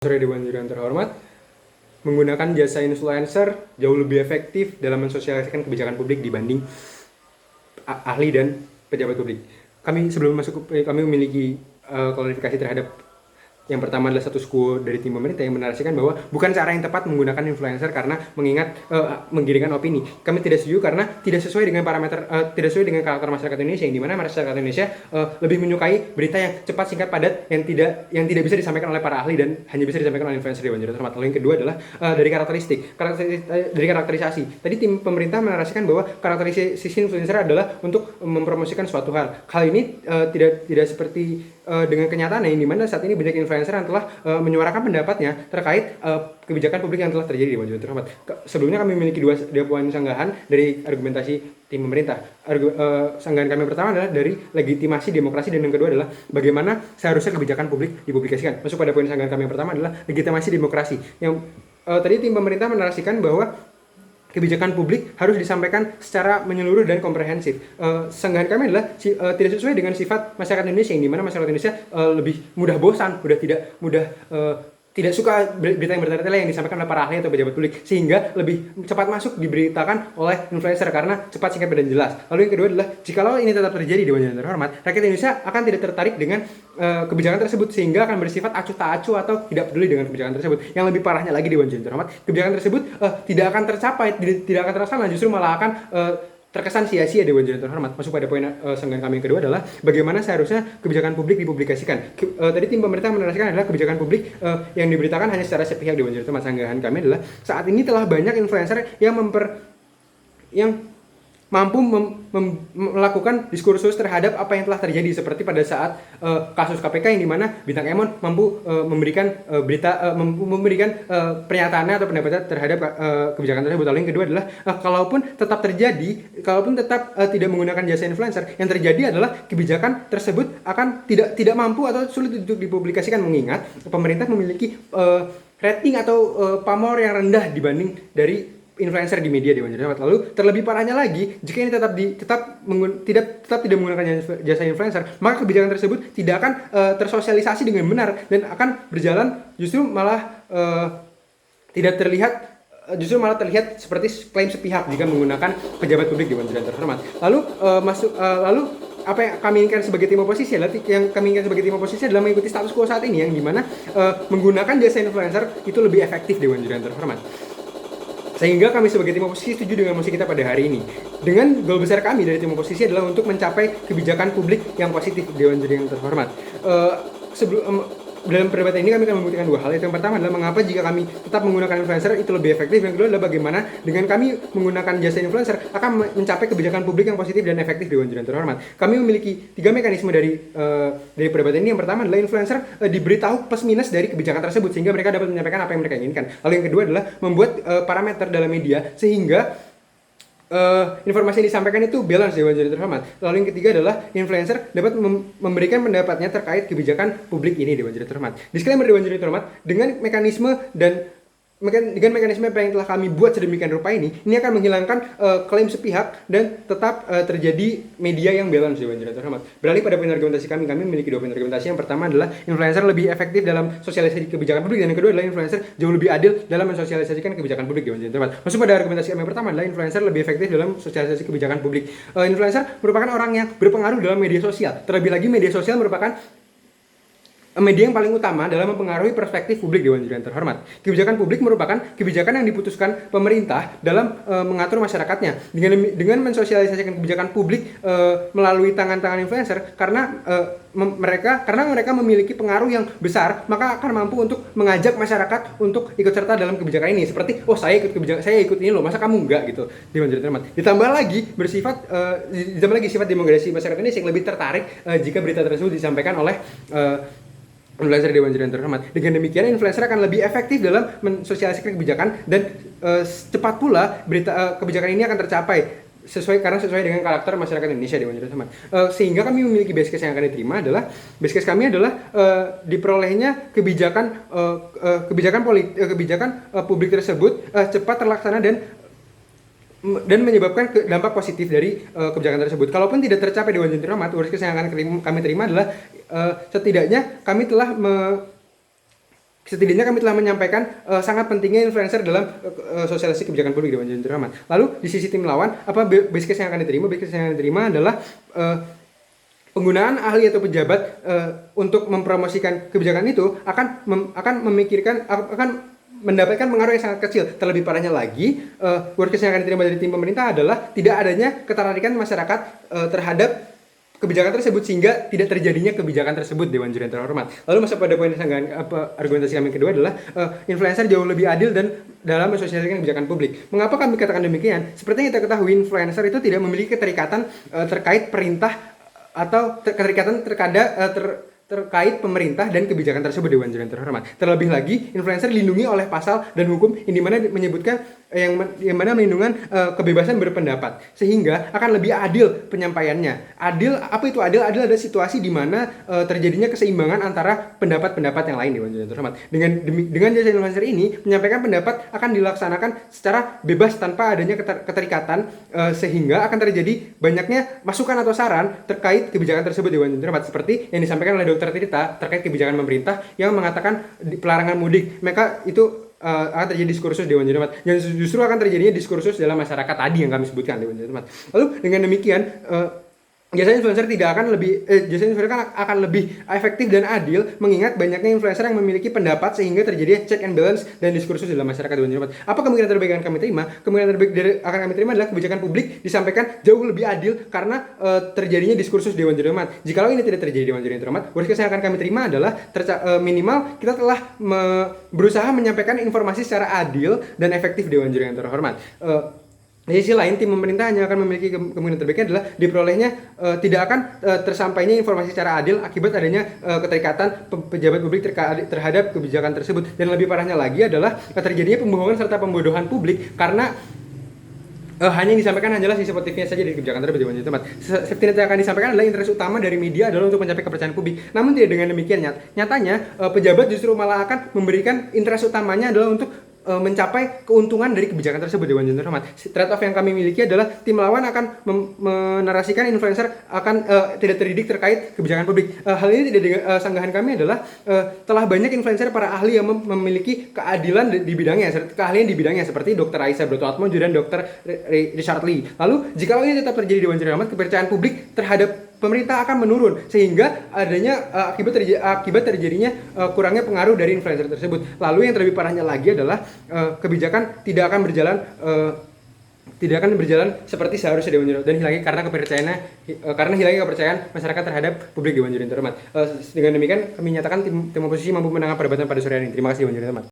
Sore Dewan Juri yang terhormat, menggunakan jasa influencer jauh lebih efektif dalam mensosialisasikan kebijakan publik dibanding ahli dan pejabat publik. Kami memiliki klarifikasi terhadap yang pertama adalah status quo dari tim pemerintah yang menarasikan bahwa bukan cara yang tepat menggunakan influencer karena mengingat menggiringkan opini. Kami tidak setuju karena tidak sesuai dengan parameter, tidak sesuai dengan karakter masyarakat Indonesia, yang dimana masyarakat Indonesia lebih menyukai berita yang cepat, singkat, padat, yang tidak bisa disampaikan oleh para ahli dan hanya bisa disampaikan oleh influencer Dewan Juri terhormat. Lalu yang kedua adalah dari karakterisasi. Tadi tim pemerintah menarasikan bahwa karakterisasi influencer adalah untuk mempromosikan suatu hal. Hal ini tidak seperti dengan kenyataan, yang dimana saat ini banyak influencer yang telah menyuarakan pendapatnya terkait kebijakan publik yang telah terjadi di Dewan Juri terhormat. Sebelumnya kami memiliki dua poin sanggahan dari argumentasi tim pemerintah. Sanggahan kami pertama adalah dari legitimasi demokrasi, dan yang kedua adalah bagaimana seharusnya kebijakan publik dipublikasikan. Masuk pada poin sanggahan kami yang pertama adalah legitimasi demokrasi. Yang tadi tim pemerintah menarasikan bahwa kebijakan publik harus disampaikan secara menyeluruh dan komprehensif. Sanggahan kami adalah tidak sesuai dengan sifat masyarakat Indonesia, yang dimana masyarakat Indonesia lebih mudah bosan, tidak suka berita yang bertele-tele yang disampaikan oleh para ahli atau pejabat publik, sehingga lebih cepat masuk diberitakan oleh influencer karena cepat, singkat, dan jelas. Lalu yang kedua adalah jikalau ini tetap terjadi di Dewan Juri terhormat, rakyat Indonesia akan tidak tertarik dengan kebijakan tersebut, sehingga akan bersifat acuh tak acuh atau tidak peduli dengan kebijakan tersebut. Yang lebih parahnya lagi, Dewan Juri terhormat, kebijakan tersebut tidak akan tercapai, tidak akan terlaksana, justru malah akan terkesan sia-sia Dewan Juri terhormat. Masuk pada poin sanggahan kami yang kedua adalah bagaimana seharusnya kebijakan publik dipublikasikan. Tadi tim pemerintah menarasikan adalah kebijakan publik yang diberitakan hanya secara sepihak Dewan Juri terhormat. Sanggahan kami adalah saat ini telah banyak influencer yang mampu melakukan diskursus terhadap apa yang telah terjadi, seperti pada saat kasus KPK, yang dimana Bintang Emon mampu memberikan pernyataannya atau pendapatnya terhadap kebijakan tersebut. Lalu yang kedua adalah kalaupun tetap tidak menggunakan jasa influencer, yang terjadi adalah kebijakan tersebut akan tidak mampu atau sulit untuk dipublikasikan, mengingat pemerintah memiliki rating atau pamor yang rendah dibanding dari influencer di media Dewan Juri terhormat. Lalu terlebih parahnya lagi, jika ini tidak menggunakan jasa influencer, maka kebijakan tersebut tidak akan tersosialisasi dengan benar dan akan berjalan justru malah terlihat seperti klaim sepihak jika menggunakan pejabat publik Dewan Juri terhormat. Lalu apa yang kami inginkan sebagai tim oposisi adalah mengikuti status quo saat ini, yang dimana menggunakan jasa influencer itu lebih efektif Dewan Juri terhormat. Sehingga kami sebagai tim oposisi setuju dengan mosi kita pada hari ini. Dengan goal besar kami dari tim oposisi adalah untuk mencapai kebijakan publik yang positif Dewan Juri yang terhormat. Dalam perdebatan ini kami akan membuktikan dua hal. Yang pertama adalah mengapa jika kami tetap menggunakan influencer itu lebih efektif. Yang kedua adalah bagaimana dengan kami menggunakan jasa influencer akan mencapai kebijakan publik yang positif dan efektif Dewan Juri yang terhormat. Kami memiliki 3 mekanisme dari perdebatan ini. Yang pertama adalah influencer diberitahu plus minus dari kebijakan tersebut sehingga mereka dapat menyampaikan apa yang mereka inginkan. Lalu yang kedua adalah membuat parameter dalam media sehingga informasi yang disampaikan itu balance Dewan Juri terhormat. Lalu yang ketiga adalah influencer dapat memberikan pendapatnya terkait kebijakan publik ini Dewan Juri terhormat. Disclaimer Dewan Juri terhormat, dengan mekanisme apa yang telah kami buat sedemikian rupa ini akan menghilangkan klaim sepihak dan tetap terjadi media yang balance Dewan Juri terhormat. Beralih pada poin argumentasi kami memiliki 2 poin argumentasi. Yang pertama adalah influencer lebih efektif dalam sosialisasi kebijakan publik, dan yang kedua adalah influencer jauh lebih adil dalam mensosialisasikan kebijakan publik Dewan Juri terhormat. Masuk pada argumentasi kami yang pertama adalah influencer lebih efektif dalam sosialisasi kebijakan publik. Influencer merupakan orang yang berpengaruh dalam media sosial. Terlebih lagi media sosial merupakan media yang paling utama dalam mempengaruhi perspektif publik Dewan Juri yang terhormat. Kebijakan publik merupakan kebijakan yang diputuskan pemerintah dalam mengatur masyarakatnya. Dengan mensosialisasikan kebijakan publik melalui tangan-tangan influencer, karena mereka memiliki pengaruh yang besar, maka akan mampu untuk mengajak masyarakat untuk ikut serta dalam kebijakan ini. Seperti, saya ikut ini loh, masa kamu enggak gitu, Dewan Juri terhormat. Ditambah lagi sifat demokrasi masyarakat Indonesia yang lebih tertarik jika berita tersebut disampaikan oleh influencer Dewan Juri yang terhormat. Dengan demikian influencer akan lebih efektif dalam mensosialisasikan kebijakan, dan cepat pula kebijakan ini akan tercapai sesuai dengan karakter masyarakat Indonesia Dewan Juri terhormat. Sehingga kami memiliki base case yang akan diterima adalah diperolehnya kebijakan publik tersebut cepat terlaksana dan menyebabkan dampak positif dari kebijakan tersebut. Kalaupun tidak tercapai Dewan Juri terhormat, worst case yang akan kami terima adalah setidaknya kami telah setidaknya kami telah menyampaikan sangat pentingnya influencer dalam sosialisasi kebijakan publik Dewan Juri Terhormat. Lalu di sisi tim lawan, apa base case yang akan diterima? Base case yang akan diterima adalah penggunaan ahli atau pejabat untuk mempromosikan kebijakan itu akan memikirkan akan mendapatkan pengaruh yang sangat kecil. Terlebih parahnya lagi, worst case yang akan diterima dari tim pemerintah adalah tidak adanya ketertarikan masyarakat terhadap kebijakan tersebut sehingga tidak terjadinya kebijakan tersebut Dewan Juri Terhormat. Lalu masuk pada poin argumentasi kami kedua adalah influencer jauh lebih adil dan dalam mensosialisasikan kebijakan publik. Mengapa kami katakan demikian? Seperti yang kita ketahui, influencer itu tidak memiliki keterikatan terkait perintah atau keterikatan terkait pemerintah dan kebijakan tersebut Dewan Juri Terhormat. Terlebih lagi, influencer dilindungi oleh pasal dan hukum yang dimana menyebutkan yang mana melindungi kebebasan berpendapat, sehingga akan lebih adil penyampaiannya. Adil, apa itu adil? Adil ada situasi di mana terjadinya keseimbangan antara pendapat-pendapat yang lain Dewan Juri Terhormat. Dengan jasa influencer ini menyampaikan pendapat akan dilaksanakan secara bebas tanpa adanya keterikatan, sehingga akan terjadi banyaknya masukan atau saran terkait kebijakan tersebut Dewan Juri Terhormat, seperti yang disampaikan oleh Dr. Tirta terkait kebijakan pemerintah yang mengatakan pelarangan mudik. Maka itu akan terjadi diskursus Dewan Juri Terhormat, yang justru akan terjadinya diskursus dalam masyarakat tadi yang kami sebutkan Dewan Juri Terhormat. Lalu dengan demikian jasa influencer akan lebih efektif dan adil mengingat banyaknya influencer yang memiliki pendapat sehingga terjadi check and balance dan diskursus dalam masyarakat Dewan Juri Terhormat. Apa kemungkinan terbaik yang kami terima? Kemungkinan terbaik akan kami terima adalah kebijakan publik disampaikan jauh lebih adil karena terjadinya diskursus Dewan Juri Terhormat. Jikalau ini tidak terjadi Dewan Juri Terhormat, worst case yang akan kami terima adalah minimal kita telah berusaha menyampaikan informasi secara adil dan efektif Dewan Juri Terhormat. Di sisi lain, tim pemerintah hanya akan memiliki kemungkinan terbaiknya adalah diperolehnya tidak akan tersampainya informasi secara adil akibat adanya keterikatan pejabat publik terhadap kebijakan tersebut. Dan lebih parahnya lagi adalah terjadinya pembohongan serta pembodohan publik karena hanya yang disampaikan hanyalah sisi positifnya saja dari kebijakan tersebut Dewan Juri Terhormat. Seperti yang akan disampaikan adalah interest utama dari media adalah untuk mencapai kepercayaan publik. Namun tidak dengan demikian nyatanya pejabat justru malah akan memberikan interest utamanya adalah untuk mencapai keuntungan dari kebijakan tersebut Dewan Juri Terhormat. Trade off yang kami miliki adalah tim lawan akan menarasikan influencer akan tidak terdidik terkait kebijakan publik. Hal ini tidak dengan sanggahan kami adalah telah banyak influencer para ahli yang memiliki keahlian di bidangnya seperti Dr. Aisyah Brotoatmojo dan Dr. Richard Lee. Lalu jika ini tetap terjadi Dewan Juri Terhormat, kepercayaan publik terhadap pemerintah akan menurun sehingga adanya akibat terjadinya kurangnya pengaruh dari influencer tersebut. Lalu yang terlebih parahnya lagi adalah kebijakan tidak akan berjalan seperti seharusnya Dewan Juri dan hilangnya kepercayaan masyarakat terhadap publik Dewan Juri Terhormat. Dengan demikian kami nyatakan tim oposisi mampu menangani perdebatan pada sore hari ini. Terima kasih Dewan Juri Terhormat.